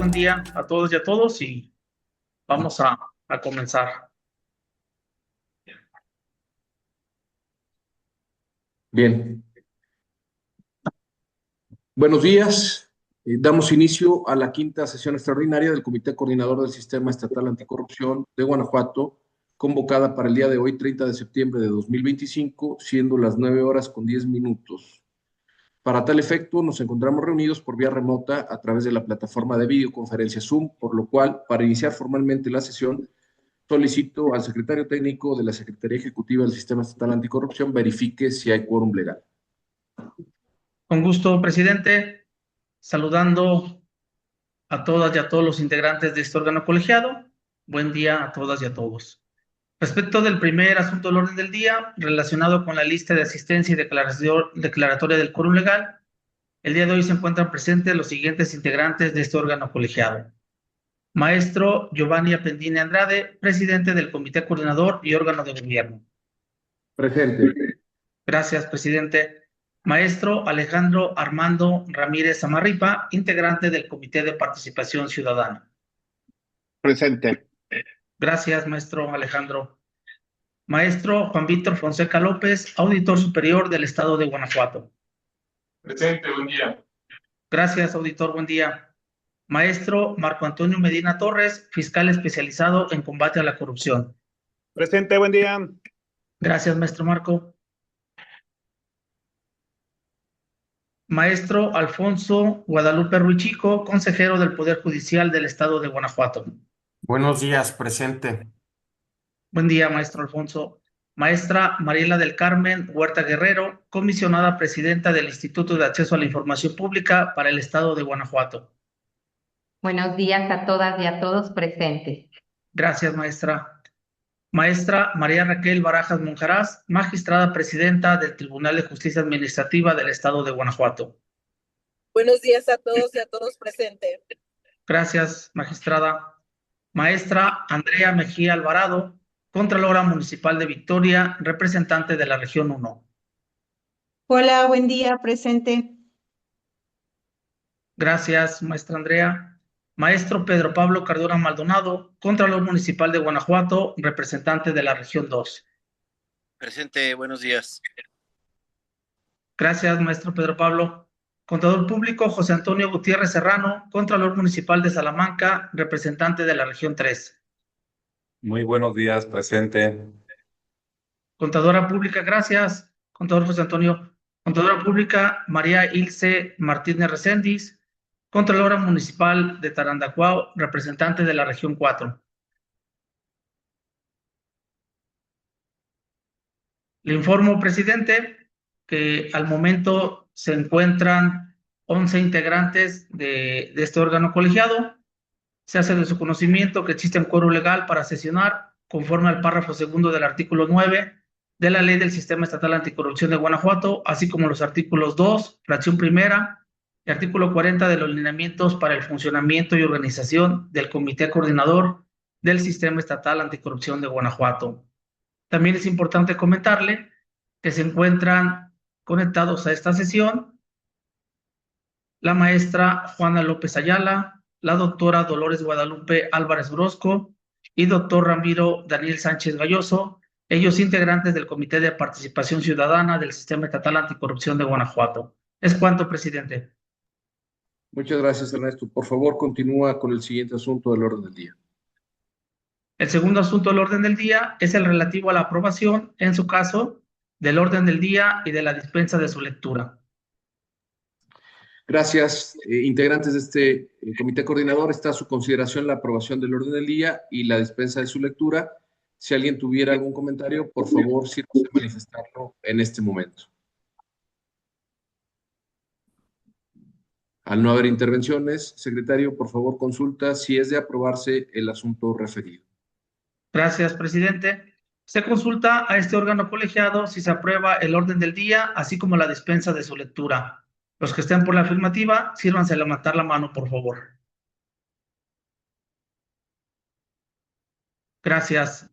buen día a todos y a todos y vamos a comenzar. Bien. Buenos días. Damos inicio a la quinta sesión extraordinaria del Comité Coordinador del Sistema Estatal Anticorrupción de Guanajuato, convocada para el día de hoy, 30 de septiembre de 2025, siendo las 9:10. Para tal efecto, nos encontramos reunidos por vía remota a través de la plataforma de videoconferencia Zoom, por lo cual, para iniciar formalmente la sesión, solicito al secretario técnico de la Secretaría Ejecutiva del Sistema Estatal Anticorrupción verifique si hay quórum legal. Con gusto, presidente, saludando a todas y a todos los integrantes de este órgano colegiado. Buen día a todas y a todos. Respecto del primer asunto del orden del día, relacionado con la lista de asistencia y declaratoria del quórum legal, el día de hoy se encuentran presentes los siguientes integrantes de este órgano colegiado. Maestro Giovanni Appendini Andrade, presidente del Comité Coordinador y órgano de gobierno. Presente. Gracias, presidente. Maestro Alejandro Armando Ramírez Amarripa, integrante del Comité de Participación Ciudadana. Presente. Gracias, maestro Alejandro. Maestro Juan Víctor Fonseca López, auditor superior del Estado de Guanajuato. Presente, buen día. Gracias, auditor, buen día. Maestro Marco Antonio Medina Torres, fiscal especializado en combate a la corrupción. Presente, buen día. Gracias, maestro Marco. Maestro Alfonso Guadalupe Ruichico, consejero del Poder Judicial del Estado de Guanajuato. Buenos días, presente. Buen día, maestro Alfonso. Maestra Mariela del Carmen Huerta Guerrero, comisionada presidenta del Instituto de Acceso a la Información Pública para el Estado de Guanajuato. Buenos días a todas y a todos presentes. Gracias, maestra. Maestra María Raquel Barajas Monjaraz, magistrada presidenta del Tribunal de Justicia Administrativa del Estado de Guanajuato. Buenos días a todos y a todos presentes. Gracias, magistrada. Maestra Andrea Mejía Alvarado, Contralora Municipal de Victoria, representante de la Región 1. Hola, buen día, presente. Gracias, maestra Andrea. Maestro Pedro Pablo Cardona Maldonado, Contralor Municipal de Guanajuato, representante de la Región 2. Presente, buenos días. Gracias, maestro Pedro Pablo. Contador Público José Antonio Gutiérrez Serrano, Contralor Municipal de Salamanca, representante de la Región 3. Muy buenos días, presente. Contadora Pública, gracias. Contador José Antonio. Contadora Pública María Ilse Martínez Recendis, Contralora Municipal de Tarandacuao, representante de la Región 4. Le informo, presidente, que al momento se encuentran 11 integrantes de este órgano colegiado. Se hace de su conocimiento que existe un quórum legal para sesionar conforme al párrafo segundo del artículo 9 de la Ley del Sistema Estatal Anticorrupción de Guanajuato, así como los artículos 2, fracción primera, y artículo 40 de los lineamientos para el funcionamiento y organización del Comité Coordinador del Sistema Estatal Anticorrupción de Guanajuato. También es importante comentarle que se encuentran conectados a esta sesión la maestra Juana López Ayala, la doctora Dolores Guadalupe Álvarez Orozco y doctor Ramiro Daniel Sánchez Galloso, ellos integrantes del Comité de Participación Ciudadana del Sistema Estatal Anticorrupción de Guanajuato. Es cuanto, presidente. Muchas gracias, Ernesto. Por favor, continúa con el siguiente asunto del orden del día. El segundo asunto del orden del día es el relativo a la aprobación, en su caso, del orden del día y de la dispensa de su lectura. Gracias, integrantes de este comité coordinador. Está a su consideración la aprobación del orden del día y la dispensa de su lectura. Si alguien tuviera algún comentario, por favor, sírvase de manifestarlo en este momento. Al no haber intervenciones, secretario, por favor, consulta si es de aprobarse el asunto referido. Gracias, presidente. Se consulta a este órgano colegiado si se aprueba el orden del día, así como la dispensa de su lectura. Los que estén por la afirmativa, sírvanse a levantar la mano, por favor. Gracias.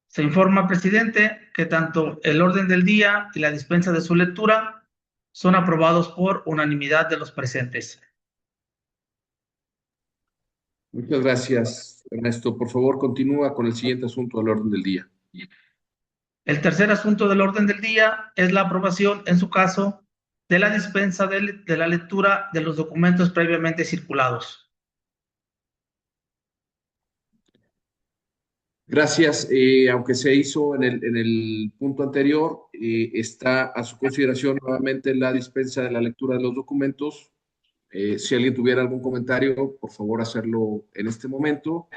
Se informa, presidente, que tanto el orden del día y la dispensa de su lectura son aprobados por unanimidad de los presentes. Muchas gracias, Ernesto. Por favor, continúa con el siguiente asunto del orden del día. El tercer asunto del orden del día es la aprobación, en su caso, de la dispensa de la lectura de los documentos previamente circulados. Gracias. Aunque se hizo en el punto anterior, está a su consideración nuevamente la dispensa de la lectura de los documentos. Si alguien tuviera algún comentario, por favor hacerlo en este momento.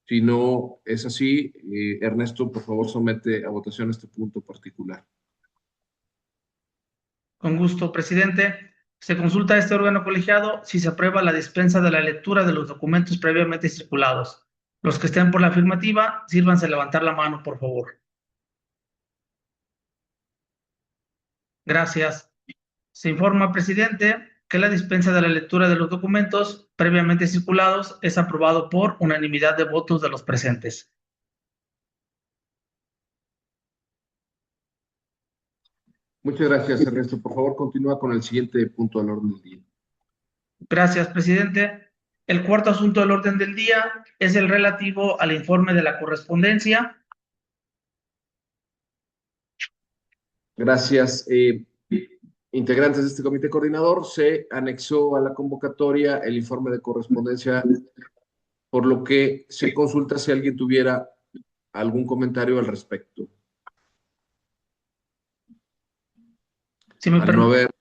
Si no es así, Ernesto, por favor somete a votación este punto particular. Con gusto, presidente. Se consulta a este órgano colegiado si se aprueba la dispensa de la lectura de los documentos previamente circulados. Los que estén por la afirmativa, sírvanse a levantar la mano, por favor. Gracias. Se informa, presidente, que la dispensa de la lectura de los documentos previamente circulados es aprobado por unanimidad de votos de los presentes. Muchas gracias, Ernesto. Por favor, continúa con el siguiente punto del orden del día. Gracias, presidente. El cuarto asunto del orden del día es el relativo al informe de la correspondencia. Gracias. Integrantes de este comité coordinador, se anexó a la convocatoria el informe de correspondencia, por lo que se consulta si alguien tuviera algún comentario al respecto. Si me Al no haber,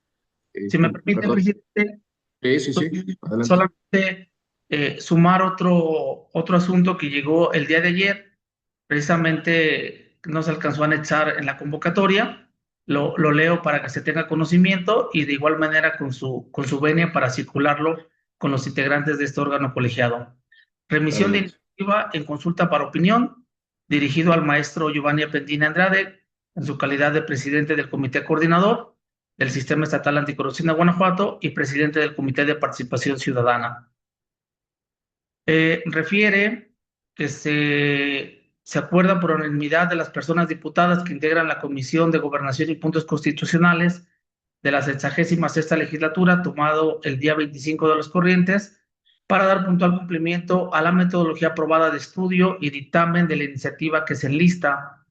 si me permite, perdón. presidente, Sí. Adelante. solamente sumar otro asunto que llegó el día de ayer, precisamente no se alcanzó a anexar en la convocatoria. Lo leo para que se tenga conocimiento y de igual manera con su venia para circularlo con los integrantes de este órgano colegiado. Remisión de iniciativa en consulta para opinión, dirigido al maestro Giovanni Apendina Andrade, en su calidad de presidente del comité coordinador del Sistema Estatal Anticorrupción de Guanajuato y presidente del Comité de Participación Ciudadana. Refiere que se acuerda por unanimidad de las personas diputadas que integran la Comisión de Gobernación y Puntos Constitucionales de la 66ª legislatura, tomado el día 25 de los corrientes, para dar puntual cumplimiento a la metodología aprobada de estudio y dictamen de la iniciativa que se enlista.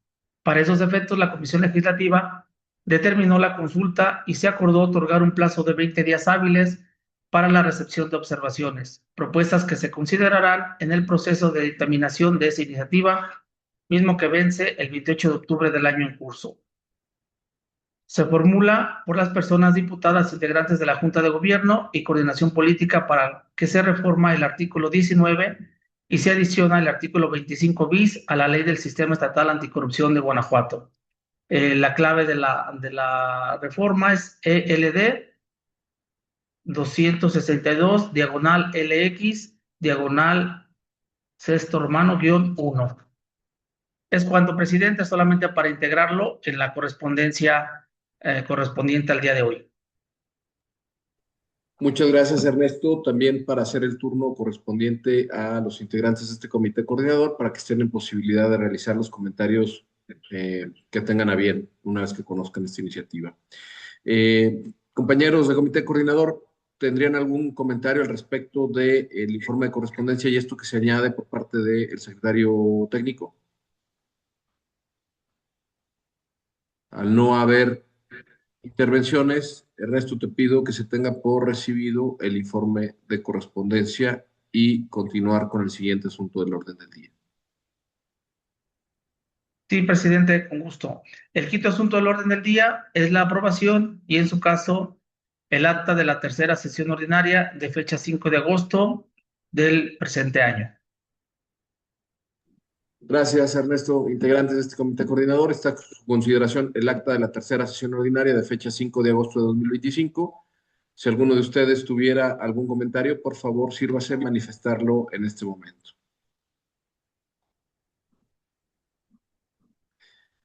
Para esos efectos, la Comisión Legislativa determinó la consulta y se acordó otorgar un plazo de 20 días hábiles para la recepción de observaciones, propuestas que se considerarán en el proceso de dictaminación de esa iniciativa, mismo que vence el 28 de octubre del año en curso. Se formula por las personas diputadas integrantes de la Junta de Gobierno y Coordinación Política para que se reforma el artículo 19 y se adiciona el artículo 25 bis a la Ley del Sistema Estatal Anticorrupción de Guanajuato. La clave de la reforma es ELD 262, diagonal LX, diagonal sexto romano -1. Es cuanto, presidente, solamente para integrarlo en la correspondencia correspondiente al día de hoy. Muchas gracias, Ernesto. También para hacer el turno correspondiente a los integrantes de este comité coordinador para que estén en posibilidad de realizar los comentarios que tengan a bien una vez que conozcan esta iniciativa. Compañeros de comité coordinador, ¿tendrían algún comentario al respecto del informe de correspondencia y esto que se añade por parte del secretario técnico? Al no haber intervenciones, Ernesto, te pido que se tenga por recibido el informe de correspondencia y continuar con el siguiente asunto del orden del día. Sí, presidente, con gusto. El quinto asunto del orden del día es la aprobación y, en su caso, el acta de la tercera sesión ordinaria de fecha 5 de agosto del presente año. Gracias, Ernesto. Integrantes de este comité coordinador, está a su consideración el acta de la tercera sesión ordinaria de fecha 5 de agosto de 2025. Si alguno de ustedes tuviera algún comentario, por favor, sírvase manifestarlo en este momento.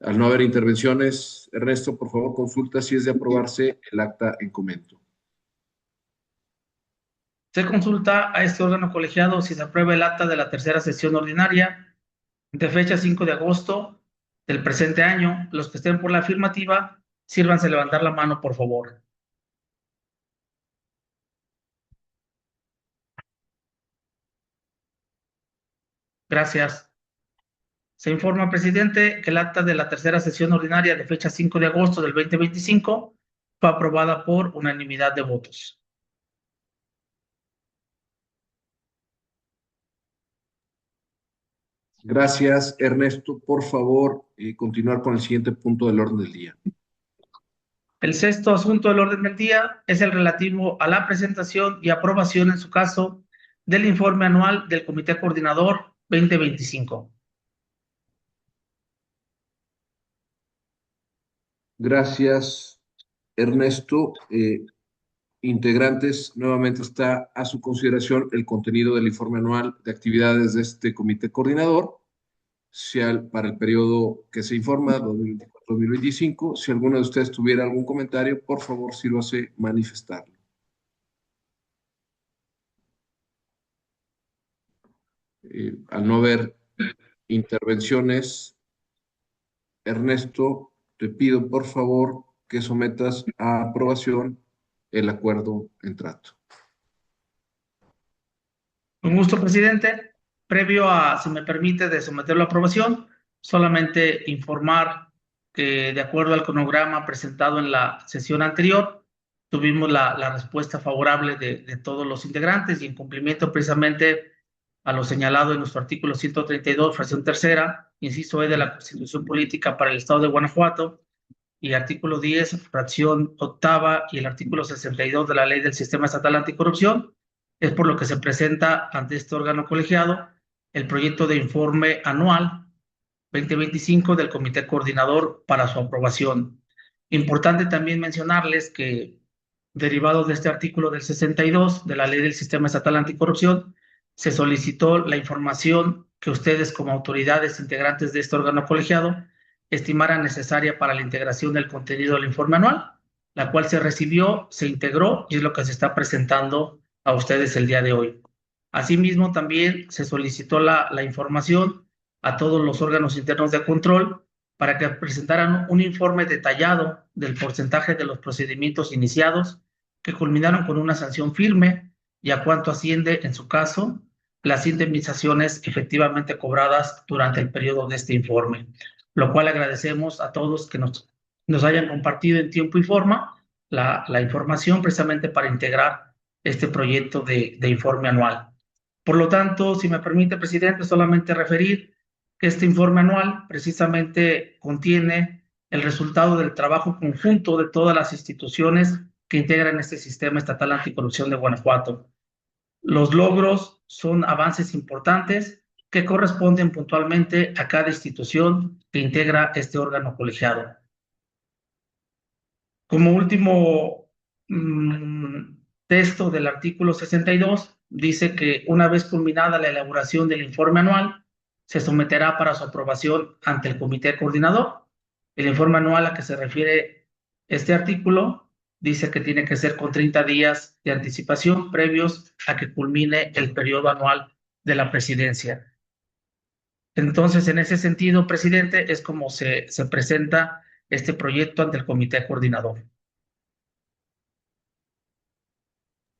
Al no haber intervenciones, Ernesto, por favor, consulta si es de aprobarse el acta en comento. Se consulta a este órgano colegiado si se aprueba el acta de la tercera sesión ordinaria de fecha 5 de agosto del presente año. Los que estén por la afirmativa, sírvanse a levantar la mano, por favor. Gracias. Se informa, presidente, que el acta de la tercera sesión ordinaria de fecha 5 de agosto del 2025 fue aprobada por unanimidad de votos. Gracias, Ernesto. Por favor, continuar con el siguiente punto del orden del día. El sexto asunto del orden del día es el relativo a la presentación y aprobación, en su caso, del informe anual del Comité Coordinador 2025. Gracias, Ernesto. Integrantes, nuevamente está a su consideración el contenido del informe anual de actividades de este Comité Coordinador, para el periodo que se informa, 2024-2025. Si alguno de ustedes tuviera algún comentario, por favor, sírvase manifestarlo. Al no haber intervenciones, Ernesto, te pido por favor que sometas a aprobación el acuerdo en trato. Con gusto, presidente. Previo a, si me permite, de someterlo a aprobación, solamente informar que de acuerdo al cronograma presentado en la sesión anterior, tuvimos la respuesta favorable de todos los integrantes y en cumplimiento precisamente a lo señalado en nuestro artículo 132, fracción tercera, inciso E de la Constitución Política para el Estado de Guanajuato, y artículo 10, fracción octava, y el artículo 62 de la Ley del Sistema Estatal Anticorrupción. Es por lo que se presenta ante este órgano colegiado el proyecto de informe anual 2025 del Comité Coordinador para su aprobación. Importante también mencionarles que, derivado de este artículo del 62 de la Ley del Sistema Estatal Anticorrupción, se solicitó la información que ustedes, como autoridades integrantes de este órgano colegiado, estimaran necesaria para la integración del contenido del informe anual, la cual se recibió, se integró y es lo que se está presentando a ustedes el día de hoy. Asimismo, también se solicitó la información a todos los órganos internos de control para que presentaran un informe detallado del porcentaje de los procedimientos iniciados que culminaron con una sanción firme y a cuánto asciende, en su caso, las indemnizaciones efectivamente cobradas durante el periodo de este informe, lo cual agradecemos a todos que nos hayan compartido en tiempo y forma la información precisamente para integrar este proyecto de informe anual. Por lo tanto, si me permite, presidente, solamente referir que este informe anual precisamente contiene el resultado del trabajo conjunto de todas las instituciones que integran este sistema estatal anticorrupción de Guanajuato. Los logros son avances importantes que corresponden puntualmente a cada institución que integra este órgano colegiado. Como último texto del artículo 62, dice que una vez culminada la elaboración del informe anual, se someterá para su aprobación ante el Comité Coordinador. El informe anual a que se refiere este artículo dice que tiene que ser con 30 días de anticipación previos a que culmine el periodo anual de la presidencia. Entonces, en ese sentido, presidente, es como se presenta este proyecto ante el Comité Coordinador.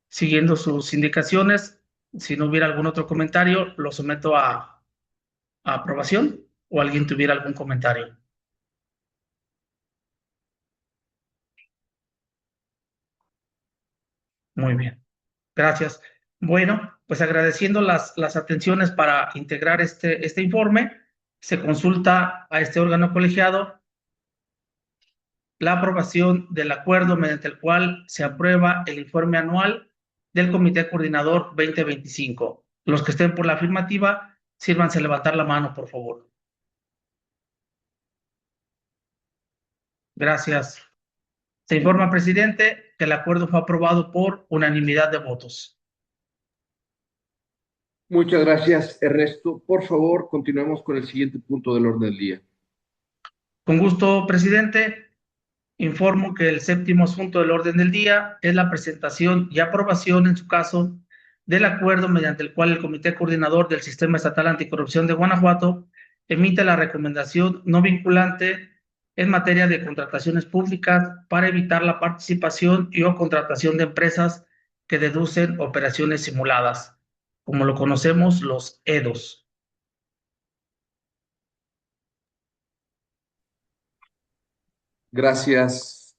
Siguiendo sus indicaciones, si no hubiera algún otro comentario, lo someto a aprobación, o alguien tuviera algún comentario. Muy bien, gracias. Bueno, pues agradeciendo las atenciones para integrar este informe, se consulta a este órgano colegiado la aprobación del acuerdo mediante el cual se aprueba el informe anual del Comité Coordinador 2025. Los que estén por la afirmativa, sírvanse a levantar la mano, por favor. Gracias. Se informa, presidente, que el acuerdo fue aprobado por unanimidad de votos. Muchas gracias, Ernesto. Por favor, continuemos con el siguiente punto del orden del día. Con gusto, presidente. Informo que el séptimo asunto del orden del día es la presentación y aprobación, en su caso, del acuerdo mediante el cual el Comité Coordinador del Sistema Estatal Anticorrupción de Guanajuato emite la recomendación no vinculante en materia de contrataciones públicas para evitar la participación y o contratación de empresas que deducen operaciones simuladas, como lo conocemos los EDOs. Gracias,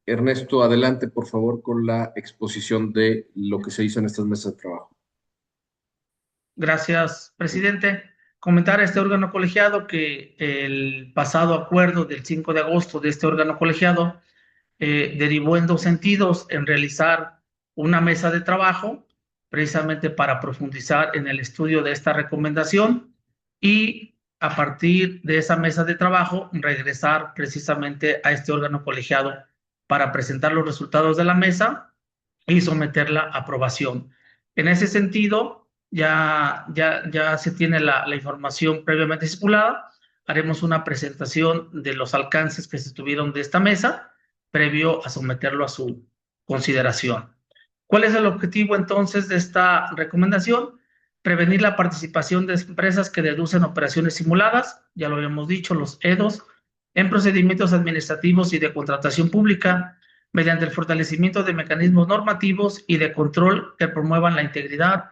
Ernesto. Adelante, por favor, con la exposición de lo que se hizo en estas mesas de trabajo. Gracias, presidente. Comentar a este órgano colegiado que el pasado acuerdo del 5 de agosto de este órgano colegiado derivó en dos sentidos, en realizar una mesa de trabajo precisamente para profundizar en el estudio de esta recomendación y a partir de esa mesa de trabajo regresar precisamente a este órgano colegiado para presentar los resultados de la mesa y someterla a aprobación. En ese sentido, ya se tiene la información previamente estipulada. Haremos una presentación de los alcances que se tuvieron de esta mesa previo a someterlo a su consideración. ¿Cuál es el objetivo entonces de esta recomendación? Prevenir la participación de empresas que deducen operaciones simuladas, ya lo habíamos dicho, los EDOs, en procedimientos administrativos y de contratación pública, mediante el fortalecimiento de mecanismos normativos y de control que promuevan la integridad,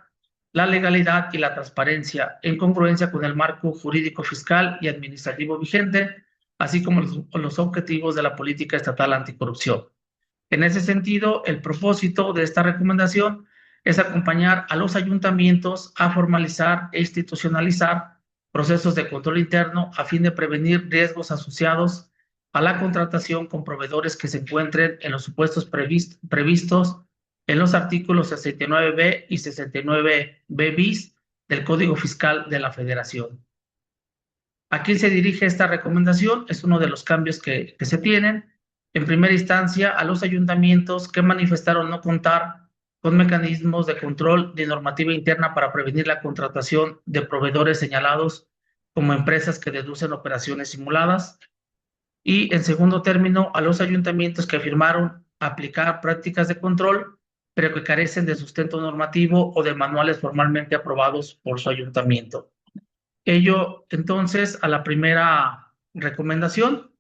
la legalidad y la transparencia, en congruencia con el marco jurídico fiscal y administrativo vigente, así como los objetivos de la política estatal anticorrupción. En ese sentido, el propósito de esta recomendación es acompañar a los ayuntamientos a formalizar e institucionalizar procesos de control interno a fin de prevenir riesgos asociados a la contratación con proveedores que se encuentren en los supuestos previstos en los artículos 69b y 69b bis del Código Fiscal de la Federación. ¿A quién se dirige esta recomendación? Es uno de los cambios que se tienen. En primera instancia, a los ayuntamientos que manifestaron no contar con mecanismos de control de normativa interna para prevenir la contratación de proveedores señalados como empresas que deducen operaciones simuladas. Y en segundo término, a los ayuntamientos que afirmaron aplicar prácticas de control, pero que carecen de sustento normativo o de manuales formalmente aprobados por su ayuntamiento. Ello, entonces, a la primera recomendación.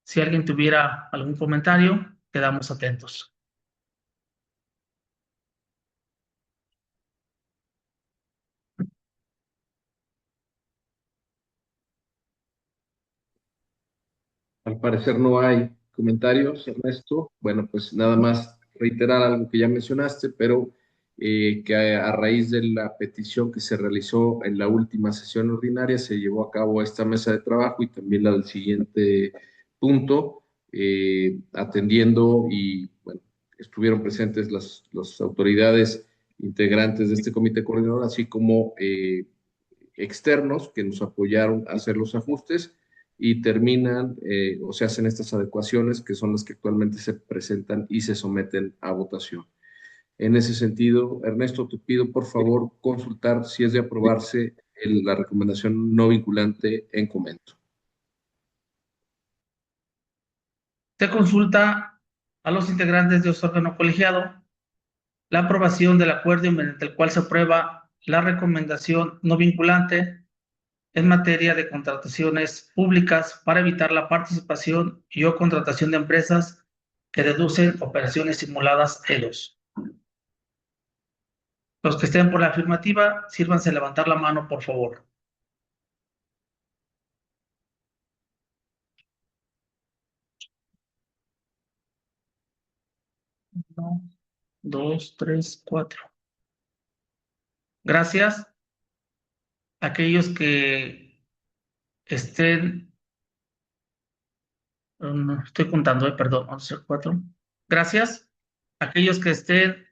Si alguien tuviera algún comentario, quedamos atentos. Al parecer no hay comentarios, Ernesto. Bueno, pues nada más reiterar algo que ya mencionaste, pero que a raíz de la petición que se realizó en la última sesión ordinaria se llevó a cabo esta mesa de trabajo y también la del siguiente punto, atendiendo y, bueno, estuvieron presentes las autoridades integrantes de este comité coordinador, así como externos que nos apoyaron a hacer los ajustes y terminan o se hacen estas adecuaciones que son las que actualmente se presentan y se someten a votación. En ese sentido, Ernesto, te pido por favor consultar si es de aprobarse la recomendación no vinculante en comento. Se consulta a los integrantes de este órgano colegiado la aprobación del acuerdo mediante el cual se aprueba la recomendación no vinculante en materia de contrataciones públicas para evitar la participación y o contratación de empresas que deducen operaciones simuladas EDOs. Los que estén por la afirmativa, sírvanse levantar la mano, por favor. 1, 2, 3, 4. Gracias. Aquellos que estén, estoy contando, perdón, 11, 4. Gracias. Aquellos que estén,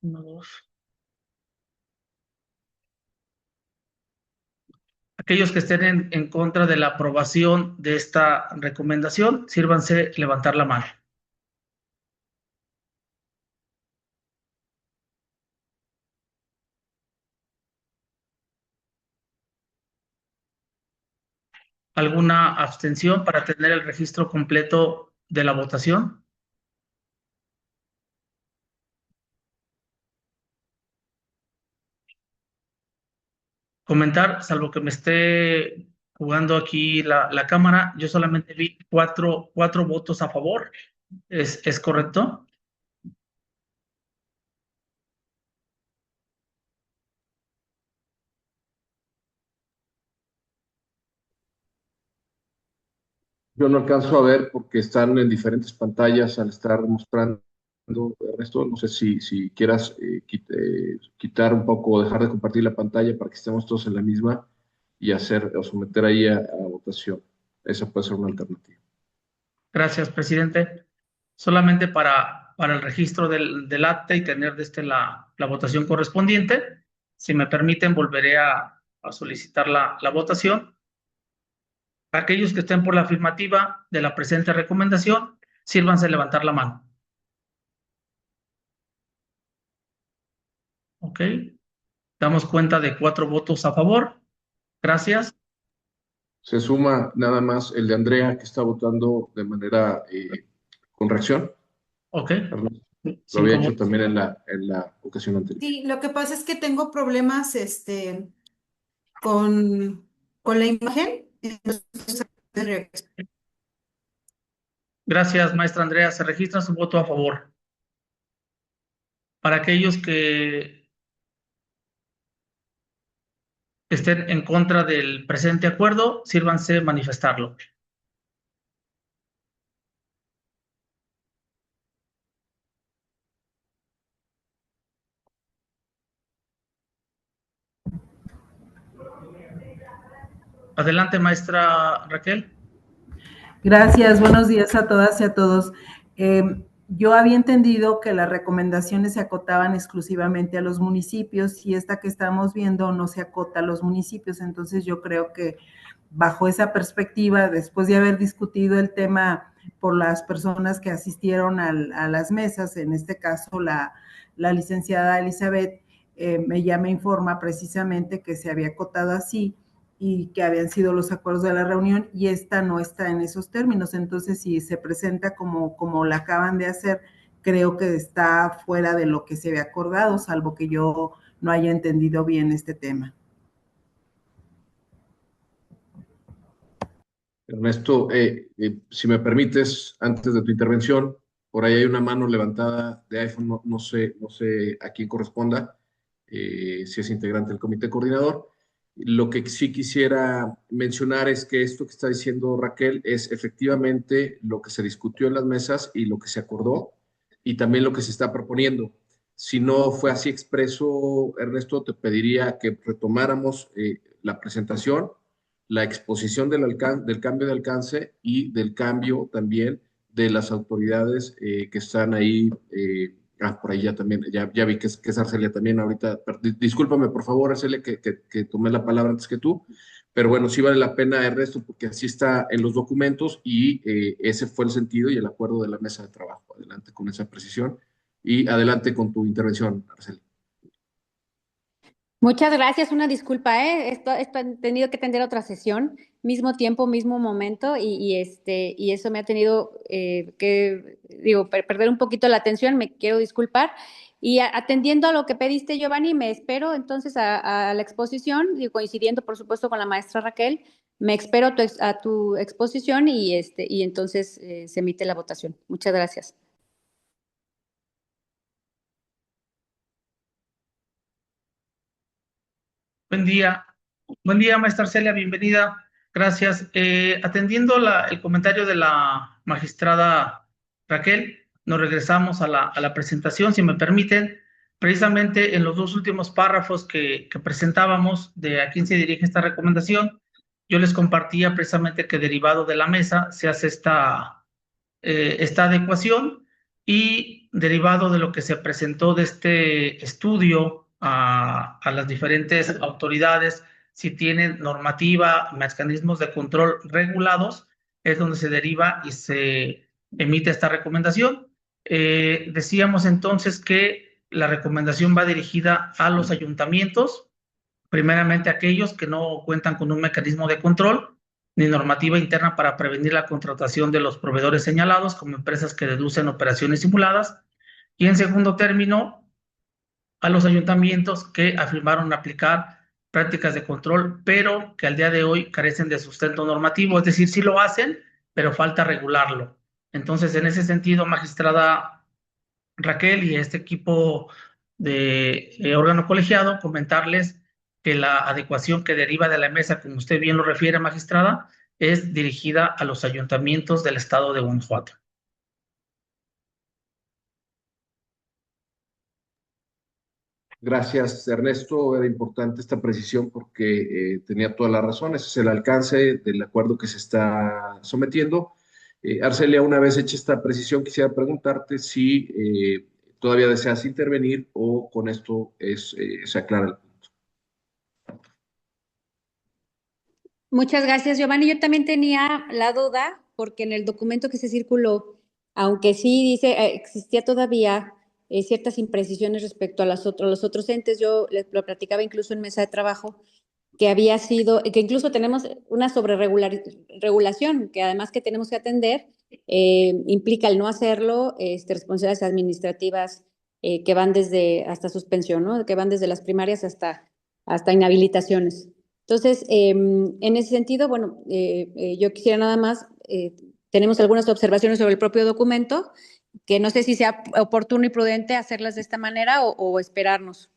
1, 2. Aquellos que estén en contra de la aprobación de esta recomendación, sírvanse levantar la mano. ¿Alguna abstención para tener el registro completo de la votación? Comentar, salvo que me esté jugando aquí la cámara, yo solamente vi cuatro votos a favor. ¿Es correcto? Yo no alcanzo a ver porque están en diferentes pantallas al estar mostrando, Ernesto. No sé si quieras quitar un poco o dejar de compartir la pantalla para que estemos todos en la misma y hacer o someter ahí a votación. Esa puede ser una alternativa. Gracias, presidente. Solamente para el registro del acta y tener la votación correspondiente. Si me permiten, volveré a solicitar la votación. Aquellos que estén por la afirmativa de la presente recomendación, sírvanse levantar la mano. Ok. Damos cuenta de 4 votos a favor. Gracias. Se suma nada más el de Andrea, que está votando de manera con reacción. Ok. Ernesto, lo había hecho también en la ocasión anterior. Sí, lo que pasa es que tengo problemas con la imagen. Entonces, Gracias, maestra Andrea. Se registra su voto a favor. Para aquellos que estén en contra del presente acuerdo, sírvanse manifestarlo. Adelante, maestra Raquel. Gracias, buenos días a todas y a todos. Yo había entendido que las recomendaciones se acotaban exclusivamente a los municipios y esta que estamos viendo no se acota a los municipios. Entonces yo creo que bajo esa perspectiva, después de haber discutido el tema por las personas que asistieron a las mesas, en este caso la licenciada Elizabeth, ella me informa precisamente que se había acotado así y que habían sido los acuerdos de la reunión, y esta no está en esos términos. Entonces, si se presenta como la acaban de hacer, creo que está fuera de lo que se había acordado, salvo que yo no haya entendido bien este tema. Ernesto, si me permites, antes de tu intervención, por ahí hay una mano levantada de iPhone, no sé a quién corresponda, si es integrante del comité coordinador. Lo que sí quisiera mencionar es que esto que está diciendo Raquel es efectivamente lo que se discutió en las mesas y lo que se acordó, y también lo que se está proponiendo. Si no fue así expreso, Ernesto, te pediría que retomáramos la presentación, la exposición del cambio de alcance y del cambio también de las autoridades que están ahí. Por ahí ya también, ya vi que es Arcelia también ahorita. Discúlpame, por favor, Arcelia, que tomé la palabra antes que tú. Pero bueno, sí vale la pena, Ernesto, porque así está en los documentos y ese fue el sentido y el acuerdo de la mesa de trabajo. Adelante con esa precisión y adelante con tu intervención, Arcelia. Muchas gracias, una disculpa, esto he tenido que atender otra sesión, mismo tiempo, mismo momento, y eso me ha tenido perder un poquito la atención, me quiero disculpar. Y atendiendo a lo que pediste, Giovanni, me espero entonces a la exposición, coincidiendo por supuesto con la maestra Raquel, me espero a tu exposición y entonces se emite la votación. Muchas gracias. Buen día, maestra Arcelia, bienvenida. Gracias. Atendiendo el comentario de la magistrada Raquel, nos regresamos a la presentación, si me permiten. Precisamente en los 2 últimos párrafos que presentábamos de a quién se dirige esta recomendación, yo les compartía precisamente que derivado de la mesa se hace esta adecuación, y derivado de lo que se presentó de este estudio a las diferentes autoridades, si tienen normativa, mecanismos de control regulados, es donde se deriva y se emite esta recomendación. Decíamos entonces que la recomendación va dirigida a los ayuntamientos, primeramente aquellos que no cuentan con un mecanismo de control ni normativa interna para prevenir la contratación de los proveedores señalados como empresas que deducen operaciones simuladas, y en segundo término, a los ayuntamientos que afirmaron aplicar prácticas de control, pero que al día de hoy carecen de sustento normativo, es decir, sí lo hacen, pero falta regularlo. Entonces, en ese sentido, magistrada Raquel y este equipo de órgano colegiado, comentarles que la adecuación que deriva de la mesa, como usted bien lo refiere, magistrada, es dirigida a los ayuntamientos del estado de Guanajuato. Gracias, Ernesto. Era importante esta precisión porque tenía toda la razón. Ese es el alcance del acuerdo que se está sometiendo. Arcelia, una vez hecha esta precisión, quisiera preguntarte si todavía deseas intervenir o con esto se aclara el punto. Muchas gracias, Giovanni. Yo también tenía la duda, porque en el documento que se circuló, aunque sí dice, existía todavía ciertas imprecisiones respecto a los otros entes, yo les lo platicaba incluso en mesa de trabajo, que había sido, que incluso tenemos una sobreregulación, que además que tenemos que atender, implica el no hacerlo, responsabilidades administrativas que van desde hasta suspensión, ¿no? Que van desde las primarias hasta inhabilitaciones. Entonces, en ese sentido, bueno, yo quisiera nada más, tenemos algunas observaciones sobre el propio documento, que no sé si sea oportuno y prudente hacerlas de esta manera o esperarnos.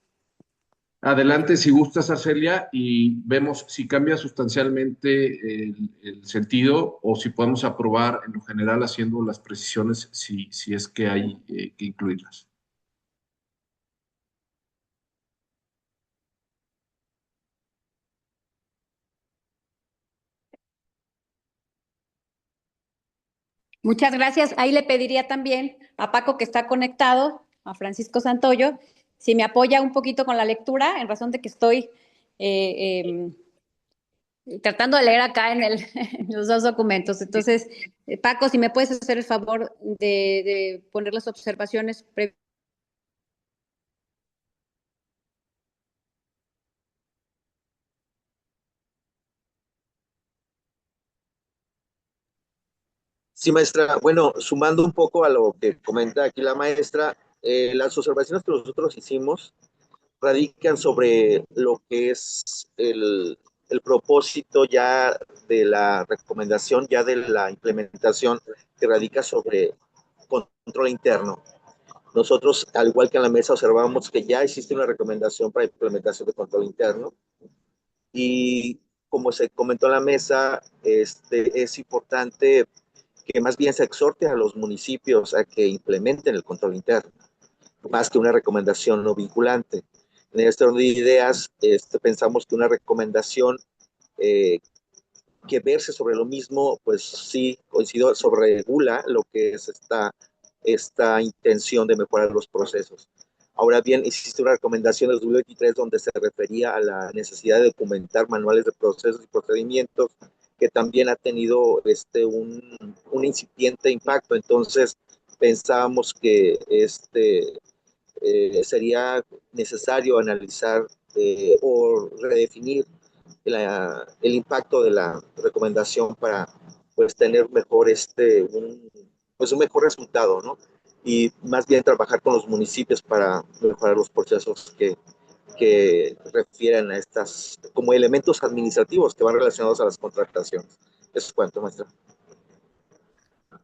Adelante, si gustas, Arcelia, y vemos si cambia sustancialmente el sentido o si podemos aprobar en lo general haciendo las precisiones si es que hay que incluirlas. Muchas gracias. Ahí le pediría también a Paco, que está conectado, a Francisco Santoyo, si me apoya un poquito con la lectura, en razón de que estoy tratando de leer acá en los dos documentos. Entonces, Paco, si me puedes hacer el favor de poner las observaciones previas. Sí, maestra. Bueno, sumando un poco a lo que comenta aquí la maestra, las observaciones que nosotros hicimos radican sobre lo que es el propósito ya de la recomendación, ya de la implementación, que radica sobre control interno. Nosotros, al igual que en la mesa, observamos que ya existe una recomendación para implementación de control interno y, como se comentó en la mesa, es importante que más bien se exhorte a los municipios a que implementen el control interno, más que una recomendación no vinculante. En este orden de ideas, pensamos que una recomendación que verse sobre lo mismo, pues sí, coincido, sobreregula lo que es esta intención de mejorar los procesos. Ahora bien, existe una recomendación del 2023 donde se refería a la necesidad de documentar manuales de procesos y procedimientos, que también ha tenido un incipiente impacto. Entonces, pensábamos que sería necesario analizar o redefinir el impacto de la recomendación para, pues, tener mejor un mejor resultado, ¿no? Y más bien trabajar con los municipios para mejorar los procesos que refieren a estas como elementos administrativos que van relacionados a las contrataciones. Eso es cuanto, maestra.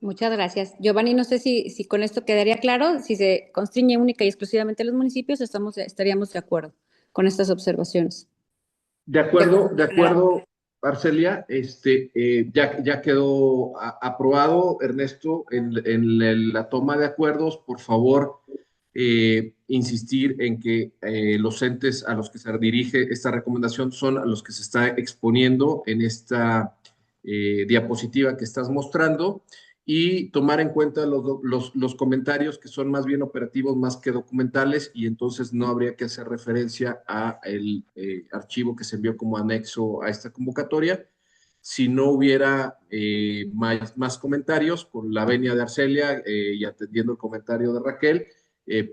Muchas gracias. Giovanni, no sé si con esto quedaría claro, si se constriñe única y exclusivamente a los municipios, estaríamos de acuerdo con estas observaciones. De acuerdo, Arcelia, ya quedó aprobado. Ernesto, en la toma de acuerdos, por favor, insistir en que los entes a los que se dirige esta recomendación son a los que se está exponiendo en esta diapositiva que estás mostrando, y tomar en cuenta los comentarios que son más bien operativos más que documentales, y entonces no habría que hacer referencia a el archivo que se envió como anexo a esta convocatoria. Si no hubiera más comentarios, con la venia de Arcelia y atendiendo el comentario de Raquel,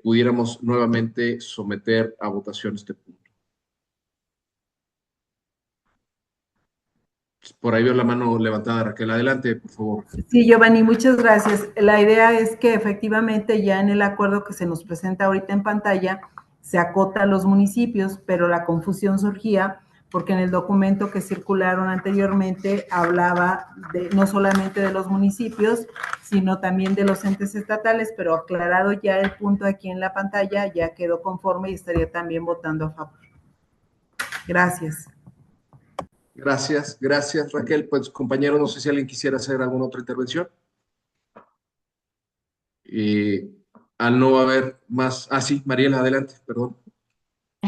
pudiéramos nuevamente someter a votación este punto. Por ahí veo la mano levantada, Raquel. Adelante, por favor. Sí, Giovanni, muchas gracias. La idea es que efectivamente ya en el acuerdo que se nos presenta ahorita en pantalla se acota a los municipios, pero la confusión surgía porque en el documento que circularon anteriormente hablaba no solamente de los municipios, sino también de los entes estatales, pero aclarado ya el punto aquí en la pantalla, ya quedó conforme y estaría también votando a favor. Gracias. Gracias, gracias Raquel. Pues compañero, no sé si alguien quisiera hacer alguna otra intervención. Al no haber más, sí, Mariela, adelante, perdón.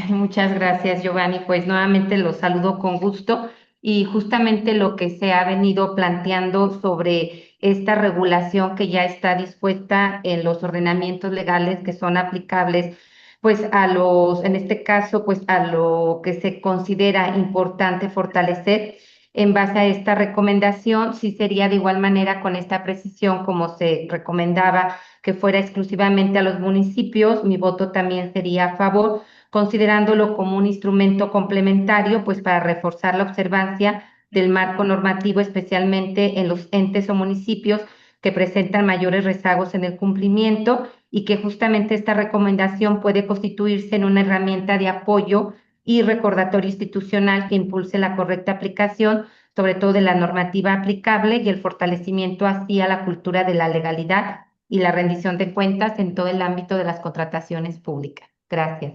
Muchas gracias, Giovanni. Pues nuevamente los saludo con gusto y justamente lo que se ha venido planteando sobre esta regulación que ya está dispuesta en los ordenamientos legales que son aplicables, pues en este caso, pues a lo que se considera importante fortalecer en base a esta recomendación, sí sería de igual manera con esta precisión como se recomendaba que fuera exclusivamente a los municipios, mi voto también sería a favor considerándolo como un instrumento complementario, pues para reforzar la observancia del marco normativo, especialmente en los entes o municipios que presentan mayores rezagos en el cumplimiento y que justamente esta recomendación puede constituirse en una herramienta de apoyo y recordatorio institucional que impulse la correcta aplicación, sobre todo de la normativa aplicable y el fortalecimiento así a la cultura de la legalidad y la rendición de cuentas en todo el ámbito de las contrataciones públicas. Gracias.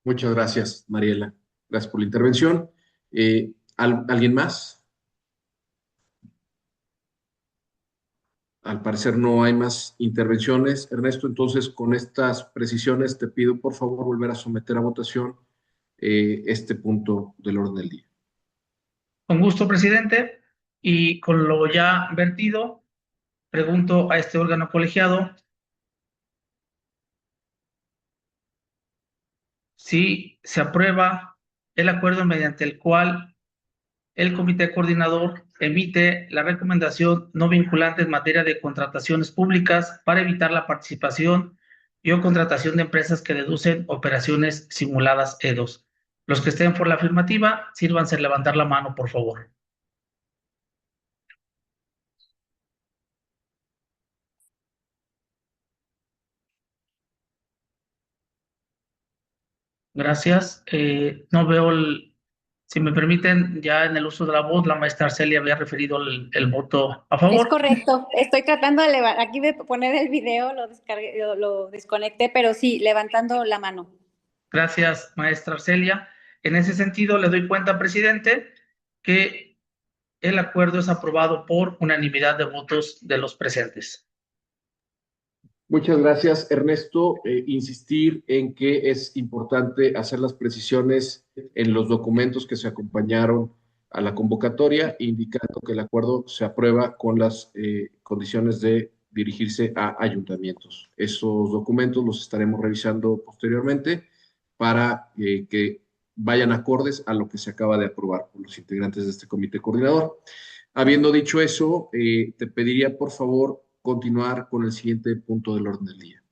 Muchas gracias, Mariela. Gracias por la intervención. ¿Alguien más? Al parecer no hay más intervenciones. Ernesto, entonces con estas precisiones te pido por favor volver a someter a votación este punto del orden del día. Con gusto, presidente. Y con lo ya vertido, pregunto a este órgano colegiado si se aprueba el acuerdo mediante el cual el comité coordinador emite la recomendación no vinculante en materia de contrataciones públicas para evitar la participación y o contratación de empresas que deducen operaciones simuladas EDOS. Los que estén por la afirmativa, sírvanse a levantar la mano, por favor. Gracias. No veo si me permiten, ya en el uso de la voz, la maestra Arcelia había referido el voto a favor. Es correcto. Estoy tratando de aquí de poner el video, lo descargué, lo desconecté, pero sí, levantando la mano. Gracias, maestra Arcelia. En ese sentido, le doy cuenta, presidente, que el acuerdo es aprobado por unanimidad de votos de los presentes. Muchas gracias, Ernesto. Insistir en que es importante hacer las precisiones en los documentos que se acompañaron a la convocatoria, indicando que el acuerdo se aprueba con las condiciones de dirigirse a ayuntamientos. Esos documentos los estaremos revisando posteriormente para que vayan acordes a lo que se acaba de aprobar por los integrantes de este comité coordinador. Habiendo dicho eso, te pediría, por favor, continuar con el siguiente punto del orden del día.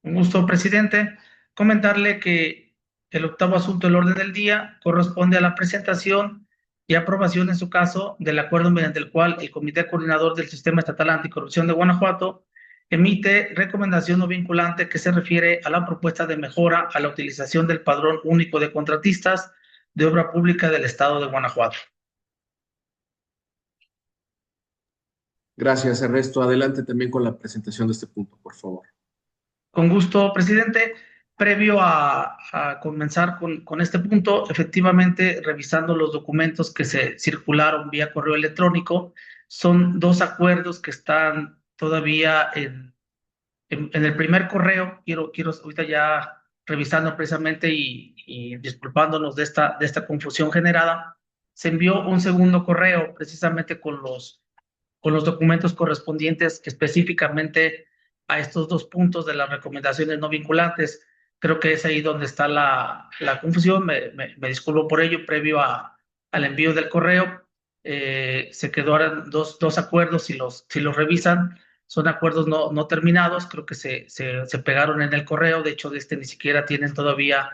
Un gusto, presidente. Comentarle que el octavo asunto del orden del día corresponde a la presentación y aprobación, en su caso, del acuerdo mediante el cual el Comité Coordinador del Sistema Estatal Anticorrupción de Guanajuato emite recomendación no vinculante que se refiere a la propuesta de mejora a la utilización del Padrón Único de Contratistas de Obra Pública del Estado de Guanajuato. Gracias, Ernesto. Adelante también con la presentación de este punto, por favor. Con gusto, presidente. Previo a comenzar con este punto, efectivamente, revisando los documentos que se circularon vía correo electrónico, son dos acuerdos que están todavía en el primer correo. Quiero ahorita ya revisando precisamente y disculpándonos de esta confusión generada, se envió un segundo correo precisamente con los documentos correspondientes específicamente a estos dos puntos de las recomendaciones no vinculantes. Creo que es ahí donde está la confusión. Me disculpo por ello. Previo al envío del correo, se quedaron dos acuerdos. Si los revisan, son acuerdos no terminados. Creo que se pegaron en el correo. De hecho, ni siquiera tienen todavía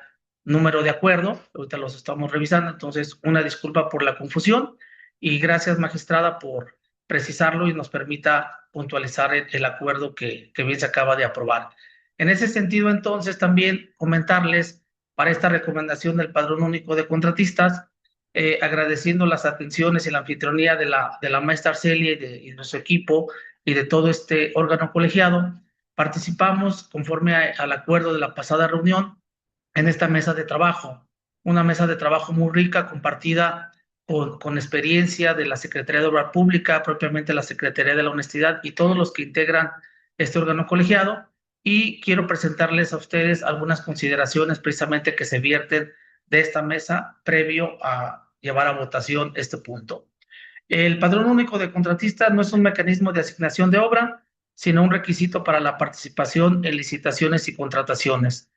número de acuerdo. Ahorita los estamos revisando. Entonces, una disculpa por la confusión y gracias, magistrada, por precisarlo y nos permita puntualizar el acuerdo que bien se acaba de aprobar. En ese sentido, entonces, también comentarles para esta recomendación del Padrón Único de Contratistas, agradeciendo las atenciones y la anfitrionía de la maestra Arcelia y de su equipo y de todo este órgano colegiado, participamos conforme al acuerdo de la pasada reunión en esta mesa de trabajo, una mesa de trabajo muy rica, compartida con experiencia de la Secretaría de Obra Pública, propiamente la Secretaría de la Honestidad y todos los que integran este órgano colegiado. Y quiero presentarles a ustedes algunas consideraciones precisamente que se vierten de esta mesa previo a llevar a votación este punto. El padrón único de contratistas no es un mecanismo de asignación de obra, sino un requisito para la participación en licitaciones y contrataciones.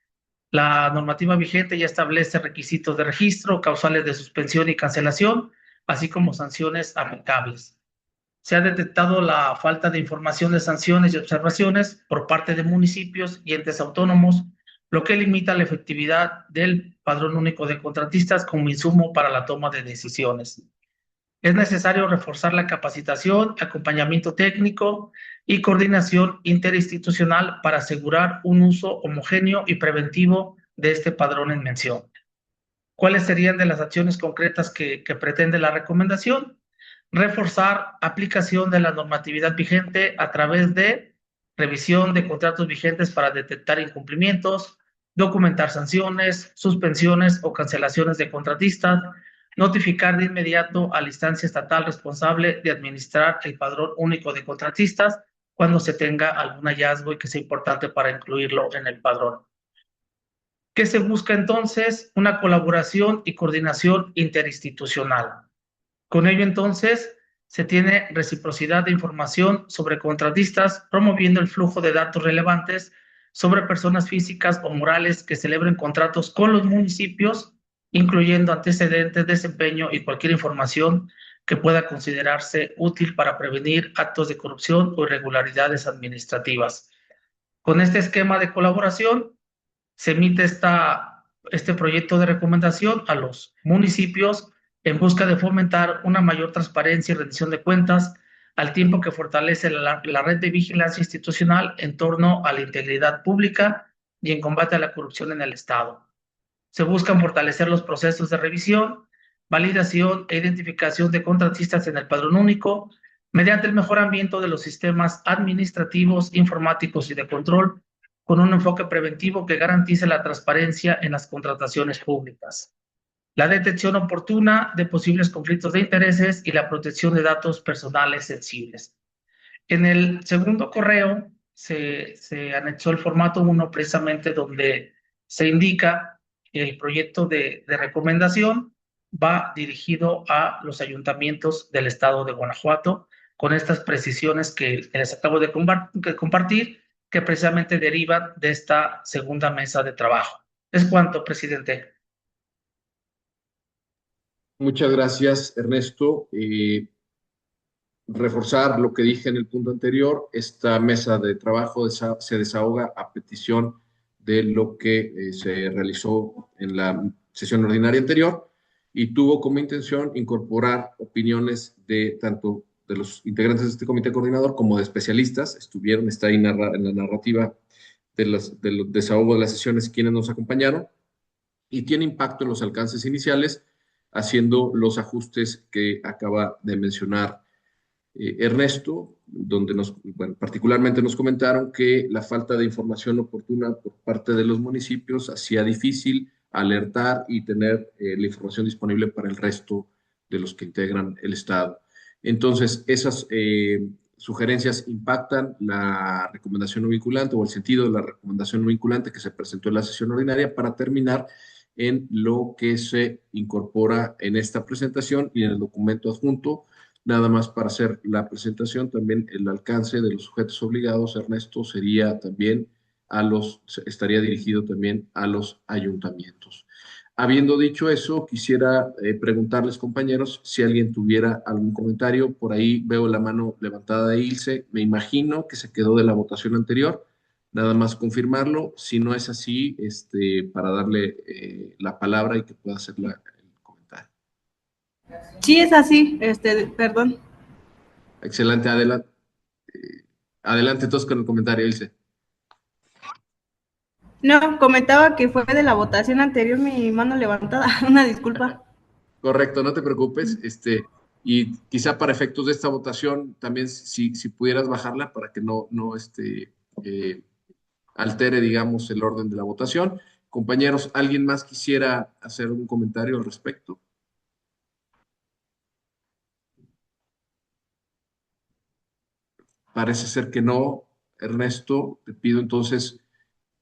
La normativa vigente ya establece requisitos de registro, causales de suspensión y cancelación, así como sanciones aplicables. Se ha detectado la falta de información de sanciones y observaciones por parte de municipios y entes autónomos, lo que limita la efectividad del padrón único de contratistas como insumo para la toma de decisiones. Es necesario reforzar la capacitación, acompañamiento técnico y coordinación interinstitucional para asegurar un uso homogéneo y preventivo de este padrón en mención. ¿Cuáles serían de las acciones concretas que pretende la recomendación? Reforzar aplicación de la normatividad vigente a través de revisión de contratos vigentes para detectar incumplimientos, documentar sanciones, suspensiones o cancelaciones de contratistas, notificar de inmediato a la instancia estatal responsable de administrar el padrón único de contratistas cuando se tenga algún hallazgo y que sea importante para incluirlo en el padrón. ¿Qué se busca entonces? Una colaboración y coordinación interinstitucional. Con ello entonces se tiene reciprocidad de información sobre contratistas, promoviendo el flujo de datos relevantes sobre personas físicas o morales que celebren contratos con los municipios, incluyendo antecedentes, desempeño y cualquier información que pueda considerarse útil para prevenir actos de corrupción o irregularidades administrativas. Con este esquema de colaboración se emite este proyecto de recomendación a los municipios en busca de fomentar una mayor transparencia y rendición de cuentas, al tiempo que fortalece la red de vigilancia institucional en torno a la integridad pública y en combate a la corrupción en el Estado. Se buscan fortalecer los procesos de revisión, validación e identificación de contratistas en el padrón único, mediante el mejoramiento de los sistemas administrativos, informáticos y de control, con un enfoque preventivo que garantice la transparencia en las contrataciones públicas, la detección oportuna de posibles conflictos de intereses y la protección de datos personales sensibles. En el segundo correo se anexó el formato 1 precisamente donde se indica que el proyecto de recomendación va dirigido a los ayuntamientos del estado de Guanajuato con estas precisiones que les acabo de compartir, que precisamente derivan de esta segunda mesa de trabajo. Es cuanto, presidente. Muchas gracias, Ernesto. Reforzar lo que dije en el punto anterior, esta mesa de trabajo se desahoga a petición de lo que se realizó en la sesión ordinaria anterior y tuvo como intención incorporar opiniones de tanto de los integrantes de este comité coordinador como de especialistas. Está ahí en la narrativa del desahogo de las sesiones quienes nos acompañaron, y tiene impacto en los alcances iniciales, haciendo los ajustes que acaba de mencionar Ernesto, donde particularmente nos comentaron que la falta de información oportuna por parte de los municipios hacía difícil alertar y tener la información disponible para el resto de los que integran el Estado. Entonces, esas sugerencias impactan la recomendación no vinculante o el sentido de la recomendación no vinculante que se presentó en la sesión ordinaria, para terminar en lo que se incorpora en esta presentación y en el documento adjunto. Nada más para hacer la presentación, también el alcance de los sujetos obligados, Ernesto, estaría dirigido también a los ayuntamientos. Habiendo dicho eso, quisiera preguntarles, compañeros, si alguien tuviera algún comentario. Por ahí veo la mano levantada de Ilse. Me imagino que se quedó de la votación anterior. Nada más confirmarlo. Si no es así, para darle la palabra y que pueda hacer el comentario. Sí, es así, perdón. Excelente, adelante. Adelante todos con el comentario, Ilse. No, comentaba que fue de la votación anterior mi mano levantada, una disculpa. Correcto, no te preocupes. Y quizá para efectos de esta votación, también si pudieras bajarla para que no altere, digamos, el orden de la votación. Compañeros, ¿alguien más quisiera hacer un comentario al respecto? Parece ser que no. Ernesto, te pido entonces,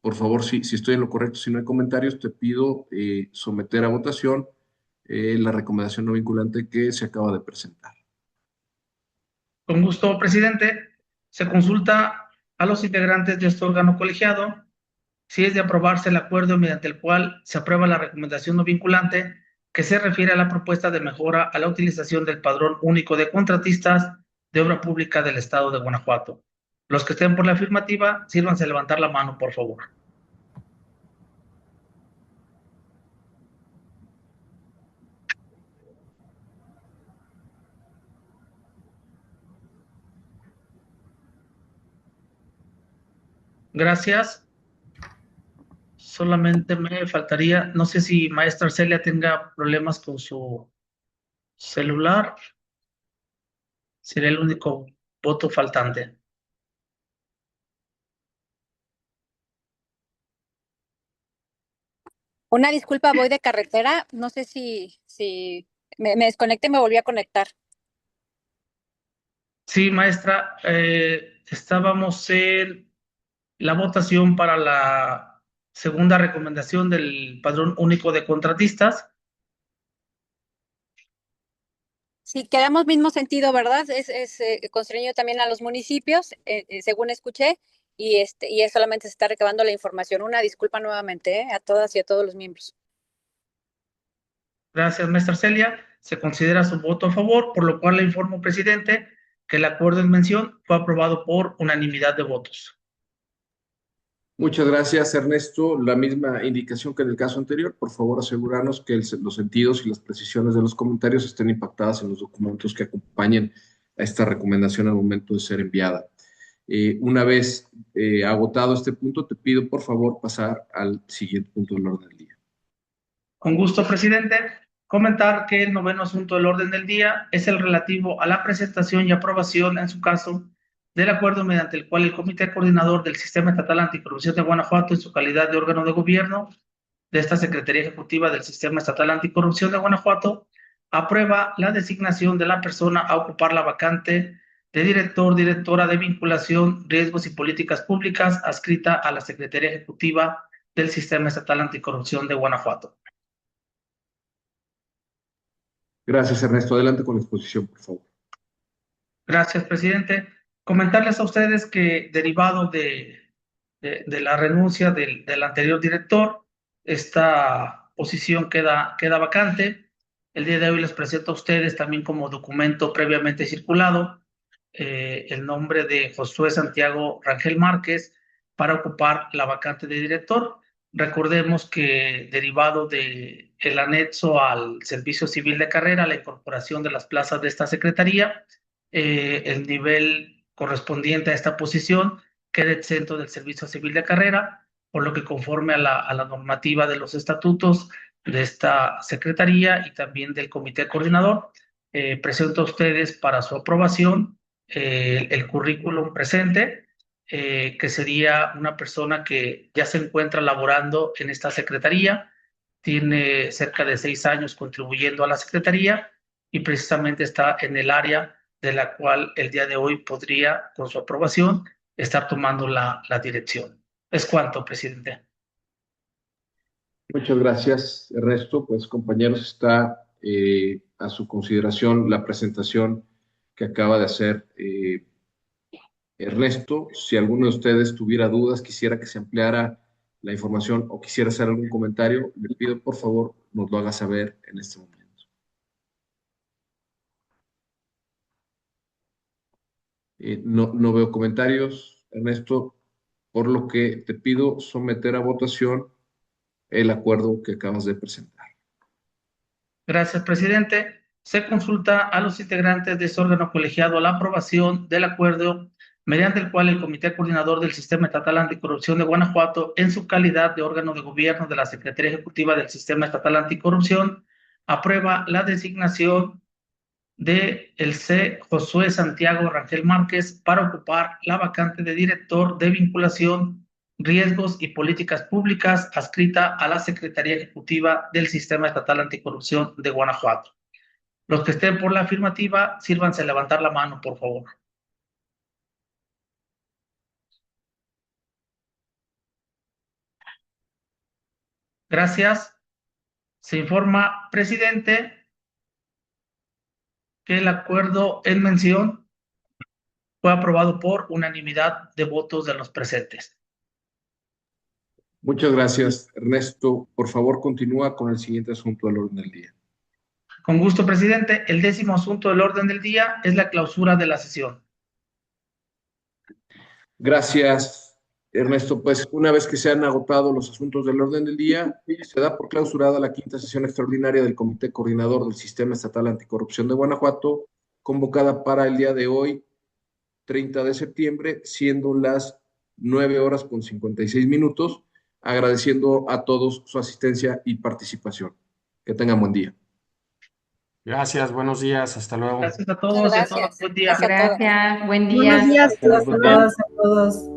por favor, si estoy en lo correcto, si no hay comentarios, te pido someter a votación la recomendación no vinculante que se acaba de presentar. Con gusto, presidente. Se consulta a los integrantes de este órgano colegiado si es de aprobarse el acuerdo mediante el cual se aprueba la recomendación no vinculante que se refiere a la propuesta de mejora a la utilización del padrón único de contratistas de obra pública del estado de Guanajuato. Los que estén por la afirmativa, sírvanse a levantar la mano, por favor. Gracias. Solamente me faltaría, no sé si maestra Celia tenga problemas con su celular. Sería el único voto faltante. Una disculpa, voy de carretera. No sé si me desconecté y me volví a conectar. Sí, maestra, estábamos en la votación para la segunda recomendación del padrón único de contratistas. Sí, quedamos mismo sentido, ¿verdad? Es constreñido también a los municipios, según escuché, y es solamente se está recabando la información. Una disculpa nuevamente, a todas y a todos los miembros. Gracias, maestra Celia. Se considera su voto a favor, por lo cual le informo, presidente, que el acuerdo en mención fue aprobado por unanimidad de votos. Muchas gracias, Ernesto. La misma indicación que en el caso anterior. Por favor, asegurarnos que los sentidos y las precisiones de los comentarios estén impactadas en los documentos que acompañen a esta recomendación al momento de ser enviada. Una vez agotado este punto, te pido, por favor, pasar al siguiente punto del orden del día. Con gusto, presidente. Comentar que el noveno asunto del orden del día es el relativo a la presentación y aprobación, en su caso, del acuerdo mediante el cual el Comité Coordinador del Sistema Estatal Anticorrupción de Guanajuato, en su calidad de órgano de gobierno de esta Secretaría Ejecutiva del Sistema Estatal Anticorrupción de Guanajuato, aprueba la designación de la persona a ocupar la vacante de directora de vinculación, riesgos y políticas públicas adscrita a la Secretaría Ejecutiva del Sistema Estatal Anticorrupción de Guanajuato. Gracias, Ernesto. Adelante con la exposición, por favor. Gracias, presidente. Comentarles a ustedes que derivado de la renuncia del anterior director, esta posición queda vacante. El día de hoy les presento a ustedes también como documento previamente circulado el nombre de Josué Santiago Rangel Márquez para ocupar la vacante de director. Recordemos que derivado del anexo al servicio civil de carrera, la incorporación de las plazas de esta secretaría, el nivel correspondiente a esta posición queda exento del servicio civil de carrera, por lo que conforme a la normativa de los estatutos de esta secretaría y también del comité coordinador, presento a ustedes para su aprobación el currículum presente, que sería una persona que ya se encuentra laborando en esta secretaría, tiene cerca de 6 años contribuyendo a la secretaría y precisamente está en el área de la cual el día de hoy podría, con su aprobación, estar tomando la dirección. Es cuanto, presidente. Muchas gracias, Ernesto. Pues, compañeros, está a su consideración la presentación que acaba de hacer Ernesto. Si alguno de ustedes tuviera dudas, quisiera que se ampliara la información o quisiera hacer algún comentario, le pido, por favor, nos lo haga saber en este momento. No veo comentarios, Ernesto, por lo que te pido someter a votación el acuerdo que acabas de presentar. Gracias, presidente. Se consulta a los integrantes de este órgano colegiado la aprobación del acuerdo mediante el cual el Comité Coordinador del Sistema Estatal Anticorrupción de Guanajuato, en su calidad de órgano de gobierno de la Secretaría Ejecutiva del Sistema Estatal Anticorrupción, aprueba la designación de el C. Josué Santiago Rangel Márquez para ocupar la vacante de director de vinculación, Riesgos y Políticas Públicas, adscrita a la Secretaría Ejecutiva del Sistema Estatal Anticorrupción de Guanajuato. Los que estén por la afirmativa, sírvanse a levantar la mano, por favor. Gracias. Se informa, presidente, que el acuerdo en mención fue aprobado por unanimidad de votos de los presentes. Muchas gracias, Ernesto. Por favor, continúa con el siguiente asunto del orden del día. Con gusto, presidente. El 10º asunto del orden del día es la clausura de la sesión. Gracias, Ernesto. Pues una vez que se han agotado los asuntos del orden del día, se da por clausurada la 5ª sesión extraordinaria del Comité Coordinador del Sistema Estatal Anticorrupción de Guanajuato, convocada para el día de hoy, 30 de septiembre, siendo las 9:56, agradeciendo a todos su asistencia y participación. Que tengan buen día. Gracias, buenos días, hasta luego. Gracias a todos y a todas. Buen día. Gracias, buen día. Buenos días. Gracias a todos.